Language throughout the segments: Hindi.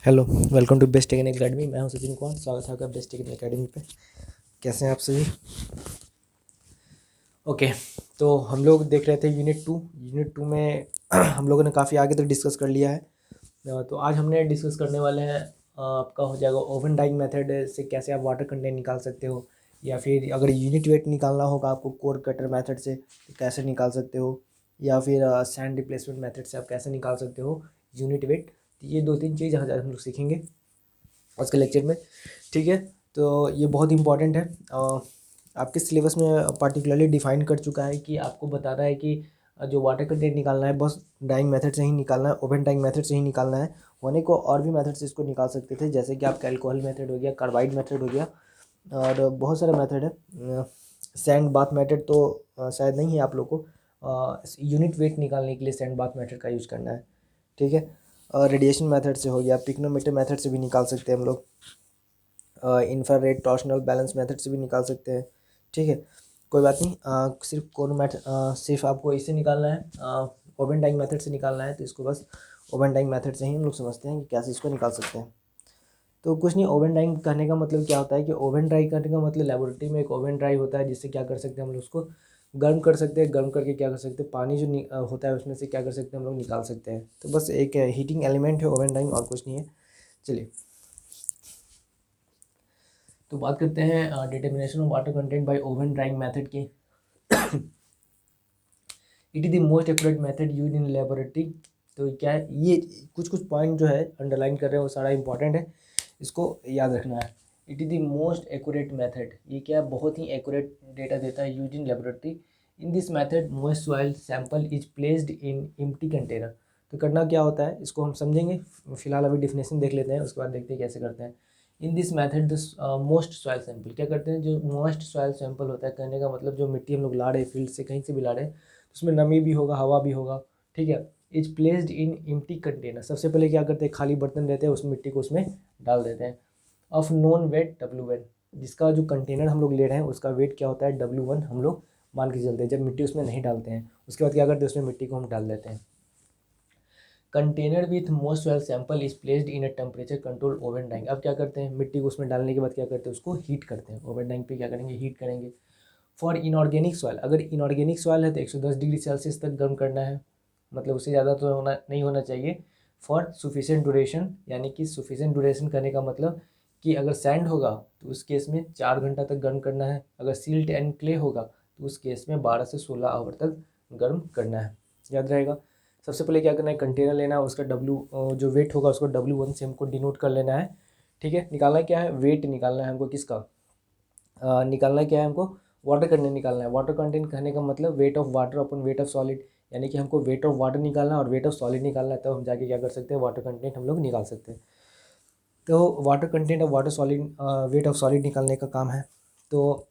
Hello, welcome to best technical academy. मैं हूं सचिन कुमार। स्वागत है आपका बेस्ट टेक्निकल अकेडमी पे। कैसे हैं आप सभी? ओके, तो हम लोग देख रहे थे यूनिट टू में हम लोगों ने काफ़ी आगे तक डिस्कस कर लिया है। तो आज हमने डिस्कस करने वाले हैं आपका हो जाएगा ओवन डाइंग मेथड से कैसे आप वाटर कंटेंट निकाल सकते हो, या फिर अगर यूनिट वेट निकालना होगा आपको कोर कटर मेथड से तो कैसे निकाल सकते हो, या फिर सैंड रिप्लेसमेंट मेथड से आप कैसे निकाल सकते हो यूनिट वेट। ये दो तीन चीज़ आज हम लोग सीखेंगे आज के लेक्चर में। ठीक है, तो ये बहुत इंपॉर्टेंट है। आपके सिलेबस में पार्टिकुलरली डिफाइन कर चुका है कि आपको बता रहा है कि जो वाटर कंटेंट निकालना है बस डाइंग मेथड से ही निकालना है, ओवन डाइंग मेथड से ही निकालना है। होने को और भी मेथड से इसको निकाल सकते थे, जैसे कि आपका अल्कोहल मेथड हो गया, कार्बाइड मेथड हो गया, और बहुत सारे मेथड है। सैंड बाथ मेथड तो शायद नहीं है आप लोग को। यूनिट वेट निकालने के लिए सैंड बाथ मेथड का यूज़ करना है। ठीक है, रेडिएशन मेथड से हो गया, पिक्नोमीटर मेथड से भी निकाल सकते हैं हम लोग, इंफ्रारेड टॉर्शनल बैलेंस मेथड से भी निकाल सकते हैं। ठीक है, कोई बात नहीं। सिर्फ कौन मेथड सिर्फ आपको इससे निकालना है, ओवन डाइंग मेथड से निकालना है, तो इसको बस ओवन डाइंग मेथड से ही हम लोग समझते हैं कि कैसे इसको निकाल सकते हैं। तो कुछ नहीं, ओवन डाइंग करने का मतलब क्या होता है कि ओवन ड्राई करने का मतलब लेबोरेटरी में एक ओवन ड्राई होता है, जिससे क्या कर सकते हैं हम लोग उसको गर्म कर सकते हैं। गर्म करके क्या कर सकते हैं, पानी जो होता है उसमें से क्या कर सकते हैं हम लोग निकाल सकते हैं। तो बस एक हीटिंग एलिमेंट है ओवन डाइंग, और कुछ नहीं है। चलिए, तो बात करते हैं determination of water content by oven drying method की। It is the most accurate method use in laboratory. तो क्या है, ये कुछ कुछ पॉइंट जो है अंडरलाइन कर रहे हैं वो सारा इंपॉर्टेंट है, इसको याद रखना है। It is the most accurate method, ये क्या है, बहुत ही एक्यूरेट डेटा देता है use in laboratory. In this method most soil sample is placed in empty container. तो करना क्या होता है इसको हम समझेंगे, फिलहाल अभी डिफिनेशन देख लेते हैं, उसके बाद देखते हैं कैसे करते हैं। In this method the most soil sample, क्या करते हैं, जो मोस्ट सॉइल सैंपल होता है, कहने का मतलब जो मिट्टी हम लोग ला रहे हैं फील्ड से कहीं से भी ला रहे हैं, उसमें नमी भी होगा, हवा भी होगा। ठीक है, is placed in empty container. सबसे पहले क्या करते हैं, खाली बर्तन रहते हैं, उस मिट्टी को उसमें डाल देते हैं। ऑफ नॉन वेट W1, जिसका जो कंटेनर हम लोग ले रहे हैं उसका वेट क्या होता है W1, हम लोग मान के चलते हैं जब मिट्टी उसमें नहीं डालते हैं। उसके बाद क्या करते हैं, उसमें मिट्टी को हम डाल देते हैं। Container with most soil sample is placed in a temperature control oven dying. अब क्या करते हैं, मिट्टी को उसमें डालने के बाद क्या करते हैं, उसको हीट करते हैं। ओवन डाइंग पे क्या करेंगे, हीट करेंगे। फॉर इनऑर्गेनिक सॉइल, अगर इनऑर्गेनिक सॉइल है तो 110 डिग्री सेल्सियस तक गर्म करना है, मतलब उससे ज़्यादा तो नहीं होना चाहिए। फॉर सुफिशियंट ड्यूरेशन, यानी कि सुफिशियंट ड्यूरेशन करने का मतलब कि अगर सैंड होगा तो उस केस में 4 घंटा तक गर्म करना है। अगर सिल्ट एंड क्ले होगा तो उस केस में 12 से 16 आवर तक गर्म करना है। याद रहेगा। सबसे पहले क्या करना है, कंटेनर लेना है, उसका जो वेट होगा उसको W1 से हमको डिनोट कर लेना है। ठीक है, निकालना क्या है, वेट निकालना है हमको, किसका निकालना क्या है हमको, वाटर कंटेंट निकालना है। वाटर कंटेंट कहने का मतलब weight of water upon weight of solid, यानी कि हमको वेट ऑफ वाटर निकालना है और वेट ऑफ सॉलिड निकालना है, तब हम जाके क्या कर सकते हैं, वाटर कंटेंट हम लोग निकाल सकते हैं। तो वाटर कंटेंट और water solid weight of solid निकालने का काम है। तो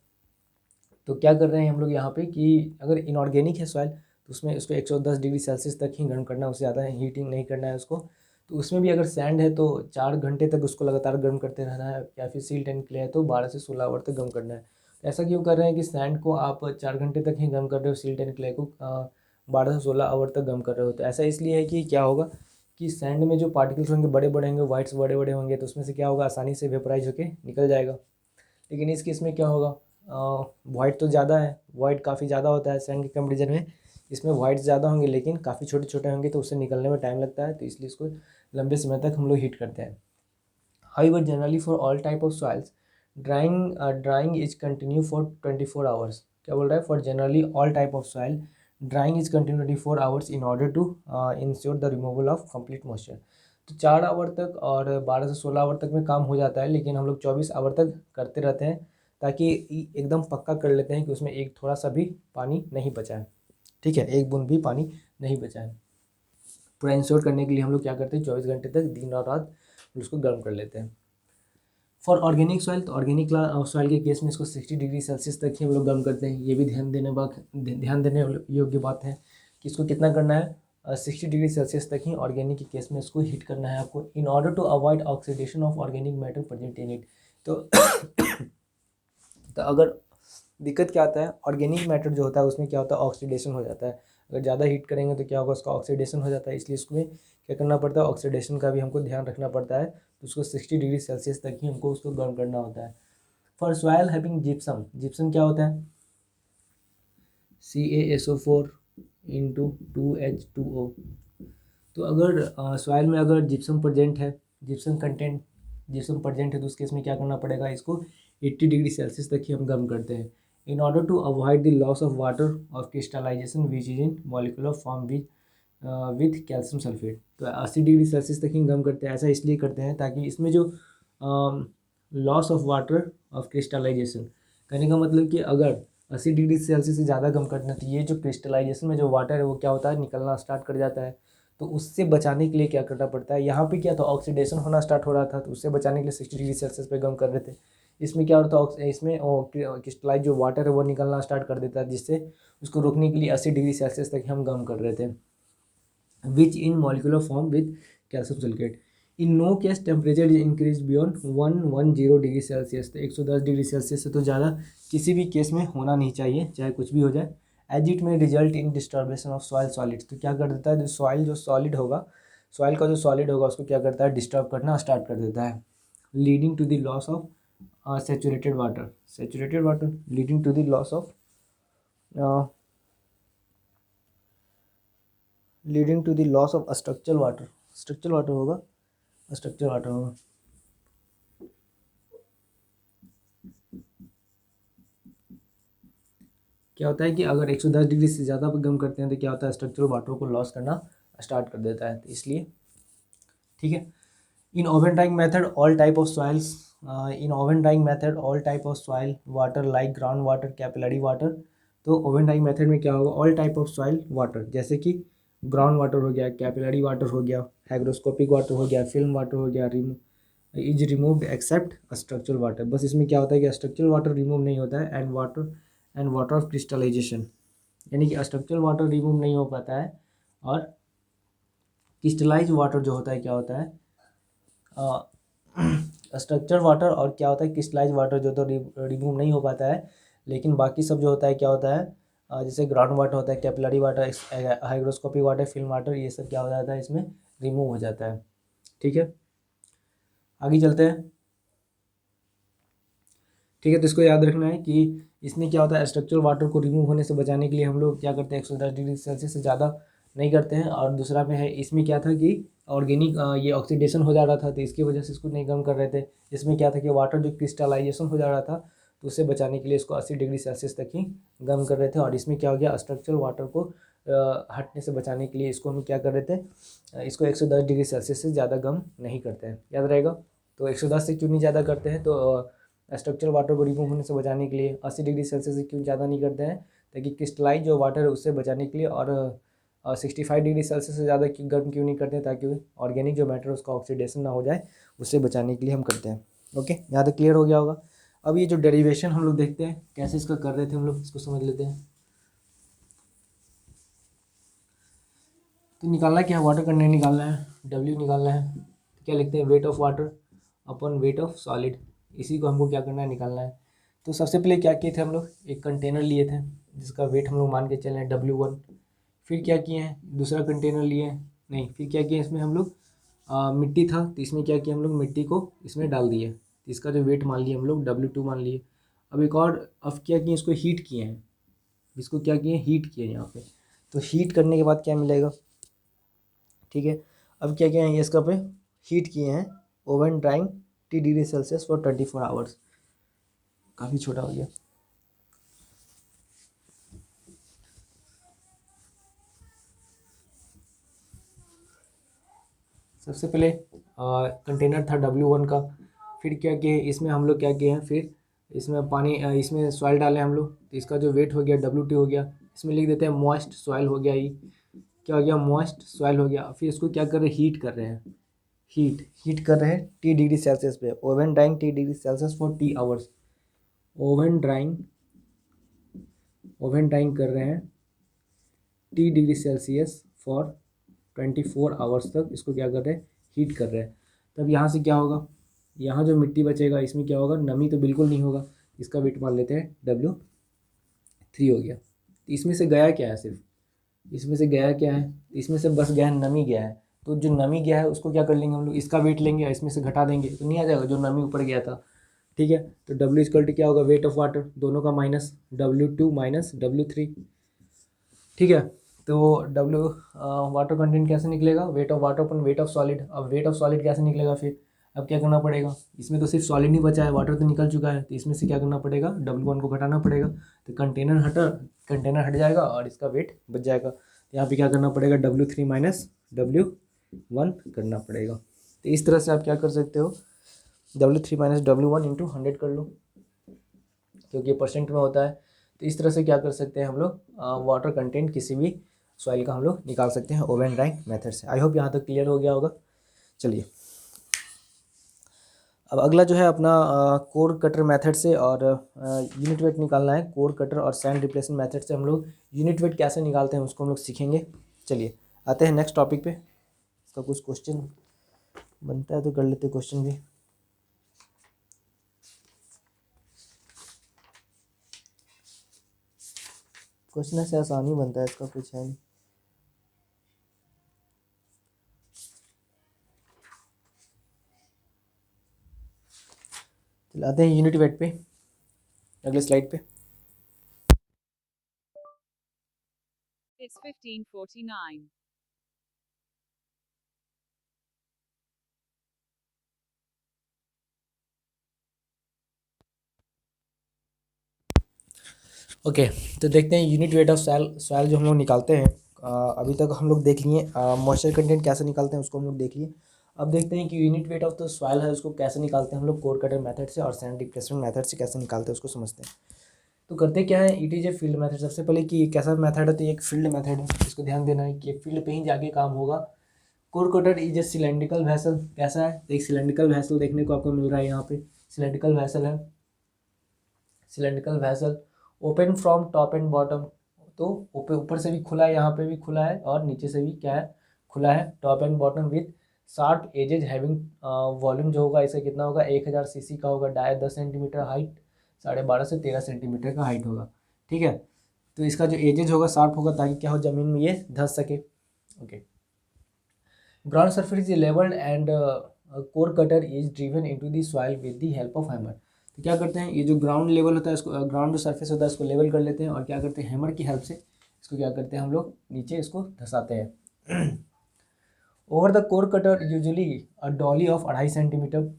क्या कर रहे हैं हम लोग यहाँ पे कि अगर इनऑर्गेनिक है सॉइल तो उसमें उसको 110 डिग्री सेल्सियस तक ही गर्म करना है, उससे ज़्यादा हीटिंग नहीं करना है उसको। तो उसमें भी अगर सैंड है तो 4 घंटे तक उसको लगातार गर्म करते रहना है, या फिर सिल्ट एंड क्ले है तो 12 से 16 आवर तक गर्म करना है। तो ऐसा क्यों कर रहे हैं कि सैंड को आप 4 घंटे तक ही गर्म कर रहे हो, सिल्ट एंड क्ले को 12 से 16 आवर तक गर्म कर रहे हो। तो ऐसा इसलिए है कि क्या होगा कि सैंड में जो पार्टिकल्स होंगे बड़े बड़े होंगे, वाइट्स बड़े बड़े होंगे, तो उसमें से क्या होगा, आसानी से वेपराइज होकर निकल जाएगा। लेकिन इस केस में क्या होगा, वाइट तो ज़्यादा है, वाइट काफ़ी ज़्यादा होता है सैंड के कंपेरिजन में। इसमें वाइट ज़्यादा होंगे लेकिन काफ़ी छोटे छोटे होंगे, तो उससे निकलने में टाइम लगता है, तो इसलिए इसको लंबे समय तक हम लोग हीट करते हैं। However generally for all type of soils drying is continue for 24 hours. क्या बोल रहा है, for generally all type of soil drying is continue 24 hours in order to ensure the removal of complete moisture. तो 4 आवर तक और 12 से 16 आवर तक में काम हो जाता है, लेकिन हम लोग 24 आवर तक करते रहते हैं, ताकि एकदम पक्का कर लेते हैं कि उसमें एक थोड़ा सा भी पानी नहीं बचा है। ठीक है, एक बूंद भी पानी नहीं बचा है। पूरा इंश्योर करने के लिए हम लोग क्या करते हैं, 24 घंटे तक दिन और रात उसको गर्म कर लेते हैं। फॉर ऑर्गेनिक सॉइल, तो ऑर्गेनिक सॉइल के केस में इसको 60 डिग्री सेल्सियस तक ही हम लोग गर्म करते हैं। ये भी ध्यान देने योग्य बात है कि इसको कितना करना है, 60 डिग्री सेल्सियस तक ही ऑर्गेनिक के केस में इसको हीट करना है आपको, in order to avoid oxidation of organic matter present in it. तो तो अगर दिक्कत क्या आता है, ऑर्गेनिक मैटर जो होता है उसमें क्या होता है, ऑक्सीडेशन हो जाता है। अगर ज़्यादा हीट करेंगे तो क्या होगा, उसका ऑक्सीडेशन हो जाता है, इसलिए उसमें क्या करना पड़ता है, ऑक्सीडेशन का भी हमको ध्यान रखना पड़ता है। तो उसको 60 डिग्री सेल्सियस तक ही हमको उसको गर्म करना होता है। For soil having gypsum, gypsum क्या होता है, CaSO4 इंटू 2H2O। तो अगर सॉइल में अगर जिप्सम प्रेजेंट है, जिप्सम प्रेजेंट है, तो उस केस में क्या करना पड़ेगा, इसको 80 डिग्री सेल्सियस तक ही हम गर्म करते हैं। In order to avoid the loss of water of crystallisation which is in molecular form with calcium sulphate. तो 80 डिग्री सेल्सियस तक ही गर्म करते हैं। ऐसा इसलिए करते हैं ताकि इसमें जो loss of water of crystallisation, कहने का मतलब कि अगर 80 डिग्री सेल्सियस से ज़्यादा गर्म करना, तो ये जो क्रिस्टलाइजेशन में जो वाटर है वो क्या होता है, निकलना स्टार्ट कर जाता है। तो उससे बचाने के लिए क्या करना पड़ता है, यहाँ पे क्या था, ऑक्सीडेशन होना स्टार्ट हो रहा था, तो उससे बचाने के लिए 60 डिग्री सेल्सियस पे गर्म कर रहे थे। इसमें क्या होता है, इसमें क्रिस्टलाइज जो वाटर है वो निकलना स्टार्ट कर देता है, जिससे उसको रोकने के लिए 80 डिग्री सेल्सियस तक हम गर्म कर रहे थे। Which in molecular form with calcium sulphate. In no case temperature is increase beyond 110 degree Celsius. तो 110 डिग्री सेल्सियस से तो ज़्यादा किसी भी केस में होना नहीं चाहिए, चाहे कुछ भी हो जाए। As it may result in disturbation of soil solids. तो क्या कर देता है, जो सॉइल जो सॉलिड होगा, सॉइल का जो सॉलिड होगा उसको क्या करता है, डिस्टर्ब करना स्टार्ट कर देता है। Leading to the loss of saturated water, leading to the loss of leading to the loss of structural water, structural water होगा, स्ट्रक्चरल वाटर होगा। क्या होता है कि अगर 110 डिग्री से ज़्यादा गर्म करते हैं तो क्या होता है, स्ट्रक्चरल वाटर को लॉस करना स्टार्ट कर देता है, तो इसलिए ठीक है। In oven drying method all type of soils, in oven drying method all type of soil water like ground water, capillary water. तो ओवन ड्राइंग मेथड में क्या होगा, all type of soil water, जैसे कि ग्राउंड वाटर हो गया, कैपिलरी वाटर हो गया, हाइग्रोस्कोपिक वाटर हो गया, फिल्म वाटर हो गया, is removed except structural water. बस इसमें क्या होता है कि स्ट्रक्चरल वाटर रिमूव नहीं होता है, एंड वाटर ऑफ क्रिस्टलाइजेशन, यानी कि स्ट्रक्चरल वाटर रिमूव नहीं हो पाता है, और क्रिस्टलाइज वाटर जो होता है क्या होता है, स्ट्रक्चर वाटर और क्या होता है, क्रिस्टलाइज वाटर जो तो रिमूव नहीं हो पाता है, लेकिन बाकी सब जो होता है क्या होता है, जैसे ग्राउंड वाटर होता है, capillary water, hygroscopic water, film water, ये सब क्या हो जाता है, इसमें रिमूव हो जाता है। ठीक है, आगे चलते हैं। ठीक है, तो इसको याद रखना है कि इसमें क्या होता है, स्ट्रक्चरल वाटर को रिमूव होने से बचाने के लिए हम लोग क्या करते हैं, 110 डिग्री सेल्सियस से ज़्यादा नहीं करते हैं। और दूसरा में है, इसमें क्या था कि ऑर्गेनिक ये ऑक्सीडेशन हो जा रहा था, तो इसकी वजह से इसको नहीं गर्म कर रहे थे। इसमें क्या था कि वाटर जो क्रिस्टलाइजेशन हो जा रहा था, तो उससे बचाने के लिए इसको 80 डिग्री सेल्सियस तक ही गर्म कर रहे थे। और इसमें क्या हो गया, स्ट्रक्चरल वाटर को हटने से बचाने के लिए इसको हम क्या कर रहे थे, इसको 110 डिग्री सेल्सियस से ज़्यादा गर्म नहीं करते हैं, याद रहेगा। तो 110 से क्यों नहीं ज़्यादा करते हैं, तो स्ट्रक्चरल वाटर को रिमूव होने से बचाने के लिए 80 डिग्री सेल्सियस से क्यों ज़्यादा नहीं करते हैं, ताकि क्रिस्टलाइज जो वाटर है उससे बचाने के लिए। और 65 डिग्री सेल्सियस से ज़्यादा गर्म क्यों नहीं करते हैं, ताकि ऑर्गेनिक जो मैटर है उसका ऑक्सीडेशन ना हो जाए, उससे बचाने के लिए हम करते हैं। ओके, यहाँ तक क्लियर हो गया होगा। अब ये जो डेरिवेशन हम लोग देखते हैं कैसे इसका कर रहे थे हम लोग, इसको समझ लेते हैं। तो निकालना क्या है, वाटर कंटेंट निकालना है, W निकालना है। तो क्या लिखते हैं, weight of water upon weight of solid, इसी को हमको क्या करना है, निकालना है। तो सबसे पहले क्या किए थे हम लोग, एक कंटेनर लिए थे जिसका वेट हम लोग मान के चले W1। फिर क्या किए हैं, दूसरा कंटेनर लिए, नहीं फिर क्या किए, इसमें हम लोग मिट्टी था, तो इसमें क्या किया हम लोग, मिट्टी को इसमें डाल दिए, तो इसका जो वेट मान लिया हम लोग W2 मान लिए। अब एक और, अब क्या किए, इसको हीट किए हैं, इसको क्या किए, हीट किए यहाँ पे। तो हीट करने के बाद क्या मिलेगा, ठीक है। अब क्या किया है, इसका पे हीट किए हैं, oven drawing 30 degree Celsius for 24 hours. काफ़ी छोटा हो गया। सबसे पहले कंटेनर था W1 का, फिर क्या किए, इसमें हम लोग क्या किए हैं, फिर इसमें पानी इसमें सॉइल डालें हम लोग, तो इसका जो वेट हो गया W2 हो गया। इसमें लिख देते हैं मॉइस्ट सॉइल हो गया, ये क्या हो गया, मॉइस्ट सॉइल हो गया। फिर इसको क्या कर रहे हैं, हीट कर रहे हैं, हीट कर रहे हैं 30 डिग्री सेल्सियस पे, oven drawing 30 degree Celsius for 30 hours. Oven drawing कर रहे हैं 30 डिग्री सेल्सियस फॉर 24 आवर्स तक, इसको क्या कर रहे हैं, हीट कर रहे हैं। तब यहाँ से क्या होगा, यहाँ जो मिट्टी बचेगा इसमें क्या होगा, नमी तो बिल्कुल नहीं होगा, इसका वेट मान लेते हैं W3 हो गया। तो इसमें से गया क्या है, सिर्फ इसमें से गया क्या है, इसमें से बस गया है नमी गया है, तो जो नमी गया है उसको क्या कर लेंगे हम लोग, इसका वेट लेंगे और इसमें से घटा देंगे तो नहीं आ जाएगा जो नमी ऊपर गया था। ठीक है, तो W इक्वल टू क्या होगा, वेट ऑफ वाटर दोनों का माइनस W2 माइनस W3। ठीक है, तो W वाटर कंटेंट कैसे निकलेगा, weight of water upon weight of solid. अब वेट ऑफ सॉलिड कैसे निकलेगा फिर, अब क्या करना पड़ेगा, इसमें तो सिर्फ सॉलिड नहीं बचा है, वाटर तो निकल चुका है, तो इसमें से क्या करना पड़ेगा, W1 को घटाना पड़ेगा, तो कंटेनर हट जाएगा और इसका वेट बच जाएगा। तो यहाँ पे क्या करना पड़ेगा, W3 माइनस W1 करना पड़ेगा। तो इस तरह से आप क्या कर सकते हो, W3 माइनस W1 इंटू 100 कर लो, क्योंकि परसेंट में होता है। तो इस तरह से क्या कर सकते हैं हम लोग, वाटर कंटेंट किसी भी सॉइल का हम लोग निकाल सकते हैं ओवन ड्राइंग मेथड से। आई होप यहाँ तक क्लियर हो गया होगा। चलिए, अब अगला जो है अपना कोर कटर मेथड से और यूनिट वेट निकालना है। कोर कटर और सैंड रिप्लेसमेंट मेथड से हम लोग यूनिट वेट कैसे निकालते हैं उसको हम लोग सीखेंगे। चलिए आते हैं नेक्स्ट टॉपिक पे। इसका कुछ क्वेश्चन बनता है तो कर लेते क्वेश्चन भी। क्वेश्चन ऐसे आसानी बनता है, इसका कुछ है नहीं। चलिए आते हैं यूनिट वेट पे, अगले स्लाइड पे। It's 15:49. ओके, तो देखते हैं यूनिट वेट ऑफ सॉइल जो हम लोग निकालते हैं। अभी तक हम लोग देख लिए मॉइस्चर कंटेंट कैसे निकालते हैं उसको हम लोग देख लिए। अब देखते हैं कि unit weight of the soil है उसको कैसे निकालते हैं हम लोग, कोर कटर मेथड से और सैंड रिप्लेसमेंट मेथड से कैसे निकालते हैं उसको समझते हैं। तो करते क्या है, it is a field method. सबसे पहले कि कैसा मेथड है, तो ये एक फील्ड मेथड है, इसको ध्यान देना है कि फील्ड पे ही जाके काम होगा। Core cutter is a cylindrical vessel. कैसा है, तो एक सिलेंड्रिकल वैसल देखने को आपको मिल रहा है यहाँ पे, सिलेंड्रिकल वैसल है, cylindrical vessel open from top and bottom. तो ऊपर से भी खुला है, यहाँ पे भी खुला है और नीचे से भी क्या है, खुला है, top and bottom with sharp edges having. Volume जो होगा इसका कितना होगा, 1000 सीसी का होगा, डाय 10 सेंटीमीटर हाइट, 12.5 से 13 सेंटीमीटर का हाइट होगा। ठीक है, तो इसका जो एजेज होगा शार्प होगा ताकि क्या हो, ज़मीन में ये धंस सके। Okay, ground surface is levelled and core cutter is driven into the soil with the help of hammer. तो क्या करते हैं, ये जो ग्राउंड लेवल होता है इसको, ग्राउंड जो सरफेस होता है इसको लेवल कर लेते हैं और क्या करते हैं, हैमर की हेल्प से इसको क्या करते हैं हम लोग, नीचे इसको धंसाते हैं। Over the core cutter usually a Dolly of 2.5 centimetre.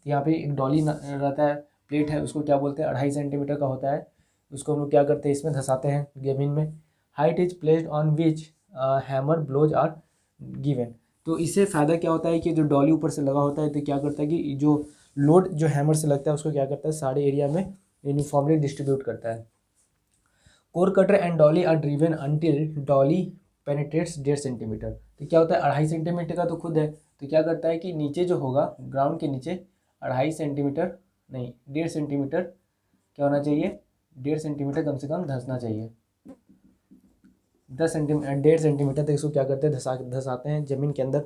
यहाँ पे एक डॉली रहता है, प्लेट है, उसको क्या बोलते हैं, 2.5 सेंटीमीटर का होता है, उसको हम लोग क्या करते हैं, इसमें धंसाते हैं जमीन में। Height is placed on which hammer blows are given. तो इससे फ़ायदा क्या होता है कि जो डॉली ऊपर से लगा होता है तो क्या करता है कि जो लोड जो हैमर से लगता है उसको क्या करता है, सारे एरिया में यूनिफॉर्मली डिस्ट्रीब्यूट करता है। Core cutter and dolly are driven until dolly penetrates 1.5 centimetre. तो क्या होता है, 2.5 सेंटीमीटर का तो खुद है, तो क्या करता है कि नीचे जो होगा ग्राउंड के नीचे 2.5 सेंटीमीटर नहीं 1.5 सेंटीमीटर क्या होना चाहिए, 1.5 सेंटीमीटर कम से कम धंसना चाहिए। 1.5 सेंटीमीटर तक इसको क्या करते हैं, धंसाते हैं ज़मीन के अंदर।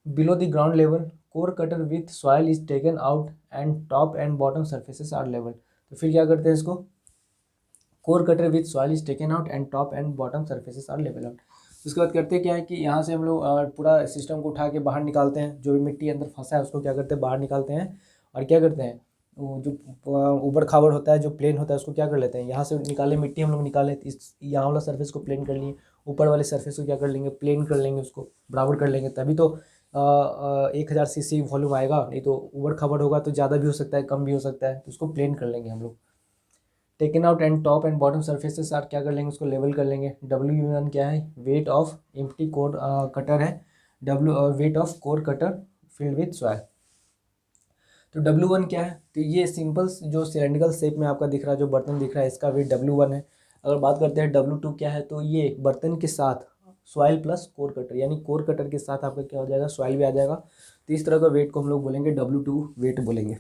Below the ground level core cutter with soil is taken out and top and bottom surfaces are level. तो फिर क्या करते हैं इसको, core cutter with soil is taken out and top and bottom surfaces are level out. उसके बाद करते क्या है कि यहाँ से हम लोग पूरा सिस्टम को उठा के बाहर निकालते हैं, जो भी मिट्टी अंदर फंसा है उसको क्या करते हैं, बाहर निकालते हैं और क्या करते हैं, वो जो ऊबड़ खाबड़ होता है, जो प्लेन होता है उसको क्या कर लेते हैं, यहाँ से निकाले मिट्टी हम लोग निकाले, इस यहाँ वाला सर्फेस को प्लेन कर लिए, ऊपर वाले सर्फेस को क्या कर लेंगे, प्लेन कर लेंगे, उसको बराबर कर लेंगे, तभी तो 1000 सीसी वॉल्यूम आएगा। नहीं तो ऊबड़ खाबड़ होगा तो ज़्यादा भी हो सकता है, कम भी हो सकता है, तो उसको प्लेन कर लेंगे हम लोग। Taken out and top and bottom surfaces are क्या कर लेंगे, उसको लेवल कर लेंगे। W1 क्या है, weight of empty core cutter है, weight of core cutter filled with soil. तो W1 क्या है, तो ये सिंपल जो सिलेंड्रिकल शेप में आपका दिख रहा है, जो बर्तन दिख रहा है इसका वेट W1 है। अगर बात करते हैं W2 क्या है, तो ये बर्तन के साथ सॉइल प्लस कोर कटर, यानी कोर कटर के साथ आपका क्या हो जाएगा, सॉइल भी आ जाएगा। तो इस तरह का वेट को हम लोग बोलेंगे W2 वेट बोलेंगे।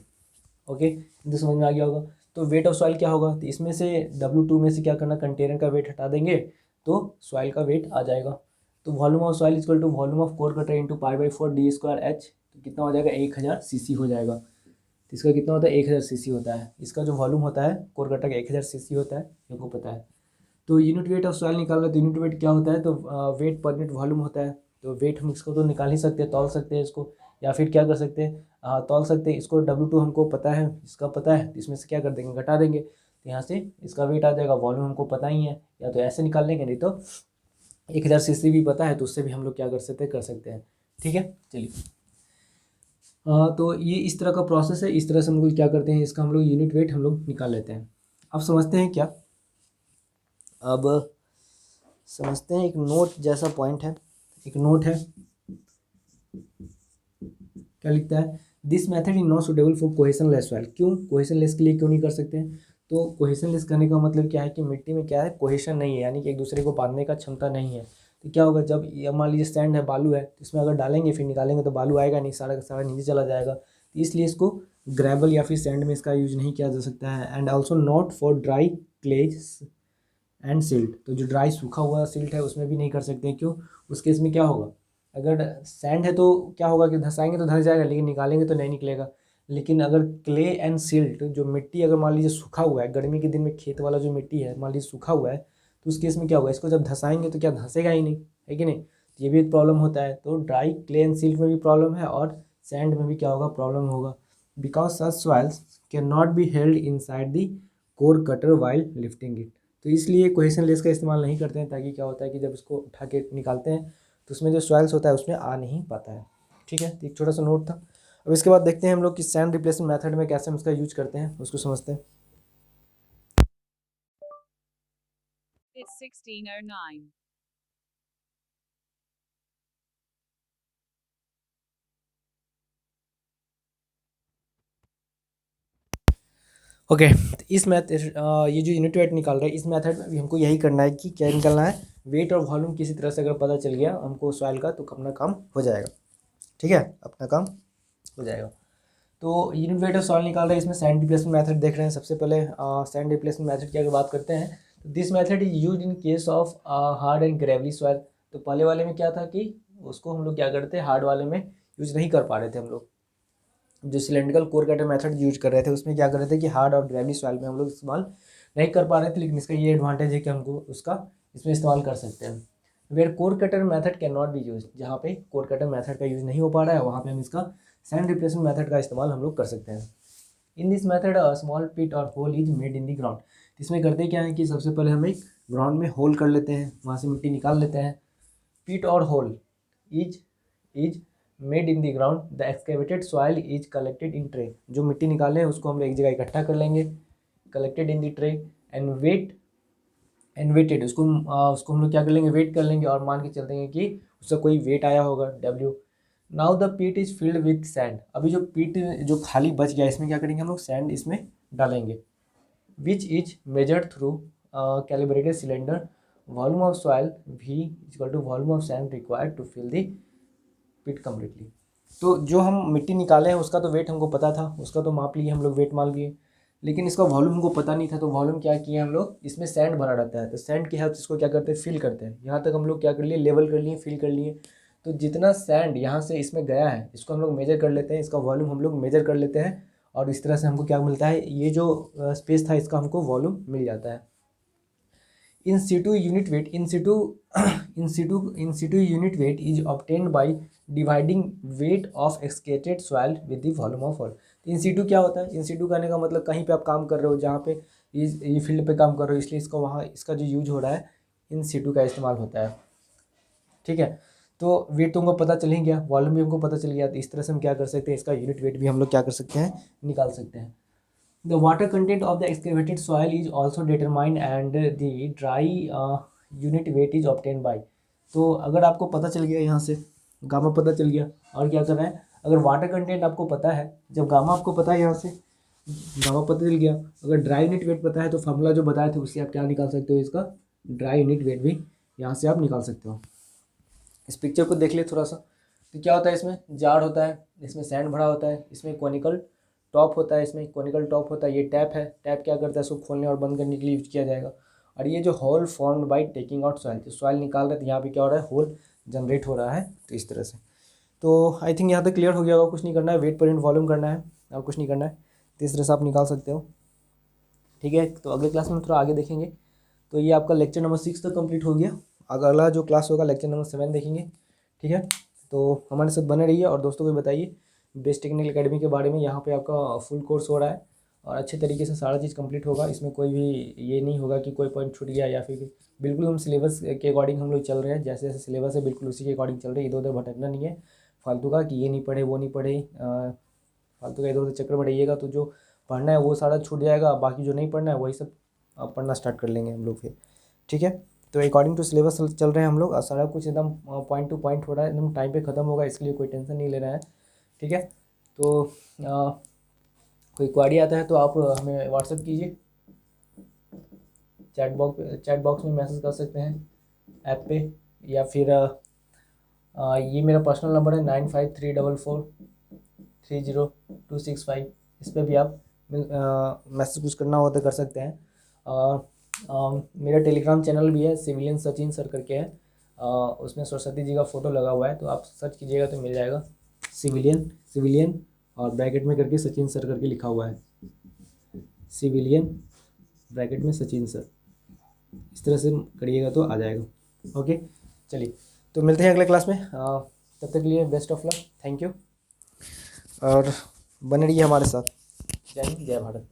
ओके, तो समझ में आ गया होगा। तो वेट ऑफ सॉइल क्या होगा, तो इसमें से W2 में से क्या करना, कंटेनर का वेट हटा देंगे तो सॉइल का वेट आ जाएगा। तो volume of soil equal to volume of core cutter into π/4 d²H। तो कितना हो जाएगा, 1000 सीसी हो जाएगा। तो इसका कितना होता है, 1000 सीसी होता है। इसका जो वॉल्यूम होता है कोर कटर का 1000 सीसी होता है, मेरे को पता है। तो यूनिट वेट ऑफ सॉइल निकालना है, तो यूनिट वेट क्या होता है, तो वेट पर यूनिट वॉल्यूम होता है। तो वेट हम इसको तो निकाल ही सकते हैं, तौल सकते हैं इसको, या फिर क्या कर सकते हैं, तौल सकते हैं इसको। W2 हमको पता है, इसका पता है, तो इसमें से क्या कर देंगे, घटा देंगे, तो यहाँ से इसका वेट आ जाएगा। वॉल्यूम हमको पता ही है, या तो ऐसे निकाल लेंगे, नहीं तो 1000 सीसी भी पता है, तो उससे भी हम लोग क्या कर सकते हैं, कर सकते हैं। ठीक है, चलिए। तो ये इस तरह का प्रोसेस है, इस तरह से हम लोग क्या करते हैं, इसका हम लोग यूनिट वेट हम लोग निकाल लेते हैं। अब समझते हैं क्या, अब समझते हैं एक नोट जैसा पॉइंट है, एक नोट है, क्या लिखता है, this method is not suitable for cohesion less soil. क्यों कोहेशन लेस के लिए क्यों नहीं कर सकते हैं, तो कोहेशन लेस करने का मतलब क्या है कि मिट्टी में क्या है, कोहेशन नहीं है, यानी कि एक दूसरे को बांधने का क्षमता नहीं है। तो क्या होगा, जब ये मान लीजिए सैंड है, बालू है, तो इसमें अगर डालेंगे फिर निकालेंगे तो बालू आएगा नहीं, सारा का सारा नीचे चला जाएगा। तो इसलिए इसको ग्रेवल या फिर सैंड में इसका यूज नहीं किया जा सकता है। And also not for dry clays and silt, तो जो ड्राई सूखा हुआ सिल्ट है उसमें भी नहीं कर सकते हैं। क्यों, उस केस में क्या होगा, अगर सैंड है तो क्या होगा कि धंसाएंगे तो धंस जाएगा, लेकिन निकालेंगे तो नहीं निकलेगा। लेकिन अगर क्ले एंड सिल्ट, जो मिट्टी अगर मान लीजिए सूखा हुआ है, गर्मी के दिन में खेत वाला जो मिट्टी है मान लीजिए सूखा हुआ है, तो उस केस में क्या होगा, इसको जब धंसाएंगे तो क्या धंसेगा ही नहीं, है कि नहीं, तो ये भी एक प्रॉब्लम होता है। तो ड्राई क्ले एंड सिल्ट में भी प्रॉब्लम है, और सैंड में भी क्या होगा, प्रॉब्लम होगा। Because such soils can not be held in side the core cutter while lifting it. तो इसलिए कोहेशन लेस का इस्तेमाल नहीं करते हैं, ताकि क्या होता है कि जब इसको उठा के निकालते हैं तो उसमें जो सॉइल्स होता है उसमें आ नहीं पाता है। ठीक है, तो एक छोटा सा नोट था। अब इसके बाद देखते हैं हम लोग कि सैंड रिप्लेसमेंट मेथड में कैसे हम उसका यूज करते हैं, उसको समझते हैं। It's 1609. ओके, तो इस ये जो यूनिट वेट निकाल रहा है, इस मेथड में भी हमको यही करना है कि क्या निकालना है, वेट और वॉल्यूम किसी तरह से अगर पता चल गया हमको सॉइल का, तो अपना काम हो जाएगा। ठीक है, अपना काम हो जाएगा। तो यूनिट वेट ऑफ सॉइल निकाल रहे हैं, इसमें सैंड रिप्लेसमेंट मेथड देख रहे हैं। सबसे पहले सैंड रिप्लेसमेंट मेथड की अगर बात करते हैं, तो this method is use in case of hard and Gravely soil. तो पहले वाले में क्या था कि उसको हम लोग क्या करते हैं, हार्ड वाले में यूज नहीं कर पा रहे थे हम लोग, जो cylindrical core cutter method use कर रहे थे उसमें क्या कर रहे थे कि हार्ड और ग्रेवली सॉइल में हम लोग इस्तेमाल नहीं कर पा रहे थे। लेकिन इसका ये एडवांटेज है कि हमको उसका इसमें इस्तेमाल कर सकते हैं। Where core cutter method can not be use, जहाँ पे कोर कटर मेथड का यूज नहीं हो पा रहा है, वहाँ पे हम इसका सैंड रिप्लेसमेंट मेथड का इस्तेमाल हम लोग कर सकते हैं। In this method a small pit और hole is made in the ground. इसमें करते क्या है कि सबसे पहले हम एक ग्राउंड में होल कर लेते हैं, वहाँ से मिट्टी निकाल लेते हैं। पिट और hole is made in the ground, the excavated soil is collected in tray. जो मिट्टी निकाले हैं उसको हम लोग एक जगह इकट्ठा कर लेंगे, collected in the tray, and weighted, उसको हम लोग क्या कर लेंगे, वेट कर लेंगे, और मान के चलते हैं कि उसका कोई वेट आया होगा W। नाउ द पीट इज फिल्ड विथ सैंड। अभी जो पीट जो खाली बच गया, इसमें क्या करेंगे हम लोग, सैंड इसमें डालेंगे, which is measured through calibrated cylinder. Volume of soil V equal to volume of sand required to fill the pit completely. तो जो हम मिट्टी निकाले हैं उसका तो वेट हमको पता था, उसका तो माप लिए हम लोग, वेट मान लिए, लेकिन इसका वॉल्यूम हमको पता नहीं था। तो वॉल्यूम क्या किए हम लोग, इसमें सैंड भरा रहता है, तो सैंड की हेल्प से इसको क्या करते हैं, फिल करते हैं। यहाँ तक हम लोग क्या कर लिए, लेवल कर लिए, फिल कर लिए। तो जितना सैंड यहाँ से इसमें गया है इसको हम लोग मेजर कर लेते हैं, इसका वॉल्यूम हम लोग मेजर कर लेते हैं, और इस तरह से हमको क्या मिलता है, ये जो स्पेस था इसका हमको वॉल्यूम मिल जाता है। in situ unit weight in situ unit weight is obtained by dividing weight of excavated soil with the volume of soil। In situ क्या होता है, इन situ कहने का मतलब कहीं पे आप काम कर रहे हो, जहाँ पे ये फील्ड पे काम कर रहे हो, इसलिए इसका वहाँ इसका जो यूज हो रहा है इन situ का इस्तेमाल होता है। ठीक है, तो वेट तो हमको पता चल ही गया, वॉल्यूम भी हमको पता चल गया। तो इस तरह से हम क्या कर सकते हैं, इसका यूनिट वेट भी हम लोग क्या कर सकते हैं, निकाल सकते हैं। The water content of the excavated soil is also determined and the dry unit weight is obtained by। तो अगर आपको पता चल गया, यहाँ से गामा पता चल गया, और क्या करना है, अगर वाटर कंटेंट आपको पता है, जब गामा आपको पता है, यहाँ से गामा पता चल गया, अगर ड्राई यूनिट वेट पता है, तो फार्मूला जो बताए थे उससे आप क्या निकाल सकते हो, इसका ड्राई यूनिट वेट भी यहाँ से आप निकाल सकते हो। इस पिक्चर को देख ले थोड़ा सा, तो क्या होता है, इसमें जाड़ होता है, इसमें सैंड भरा होता है, इसमें कॉनिकल टॉप होता है, इसमें कॉनिकल टॉप होता है, ये टैप है, टैप क्या करता है, इसको खोलने और बंद करने के लिए यूज किया जाएगा। और ये जो hole formed by taking out soil, तो सॉइल निकाल रहे हैं, तो यहाँ पे क्या हो रहा है, होल जनरेट हो रहा है। तो इस तरह से, तो आई थिंक यहाँ तक क्लियर हो गया होगा, कुछ नहीं करना है, वेट पर यूनिट वॉल्यूम करना है, और कुछ नहीं करना है। तो इस तरह से आप निकाल सकते हो। ठीक है, तो अगले क्लास में थोड़ा आगे देखेंगे। तो ये आपका लेक्चर नंबर 6 तक कंप्लीट हो गया। अगला जो क्लास होगा लेक्चर नंबर 7 देखेंगे, ठीक है। तो हमारे साथ बने रहिए और दोस्तों को बताइए बेस्ट टेक्निकल एकेडमी के बारे में। यहाँ पे आपका फुल कोर्स हो रहा है और अच्छे तरीके से सारा चीज़ कंप्लीट होगा। इसमें कोई भी ये नहीं होगा कि कोई पॉइंट छूट गया या फिर बिल्कुल हम सिलेबस के अकॉर्डिंग हम लोग चल रहे हैं। जैसे जैसे सिलेबस है बिल्कुल उसी के अकॉर्डिंग चल रहे हैं। इधर उधर भटकना नहीं है फालतू का कि ये नहीं पढ़े वो नहीं पढ़े, फालतू का इधर उधर चक्कर में रहिएगा तो जो पढ़ना है वो सारा छूट जाएगा, बाकी जो नहीं पढ़ना है वही सब पढ़ना स्टार्ट कर लेंगे हम लोग फिर, ठीक है। तो अकॉर्डिंग टू सिलेबस चल रहे हैं हम लोग और सारा कुछ एकदम पॉइंट टू पॉइंट हो रहा है, एकदम टाइम पे ख़त्म होगा, इसलिए कोई टेंशन नहीं लेना है, ठीक है। तो कोई क्वेरी आता है तो आप हमें व्हाट्सएप कीजिए, चैट बॉक्स में मैसेज कर सकते हैं ऐप पे, या फिर ये मेरा पर्सनल नंबर है 9534430265। इस पर भी आप मैसेज कुछ करना हो तो कर सकते हैं। मेरा टेलीग्राम चैनल भी है, सिविलियन सचिन सर करके है, उसमें सरस्वती जी का फ़ोटो लगा हुआ है, तो आप सर्च कीजिएगा तो मिल जाएगा। सिविलियन और ब्रैकेट में करके सचिन सर करके लिखा हुआ है, सिविलियन ब्रैकेट में सचिन सर, इस तरह से करिएगा तो आ जाएगा। ओके चलिए, तो मिलते हैं अगले क्लास में। तब तक के लिए best of luck, thank you और बने रहिए हमारे साथ। जय हिंद, जय भारत।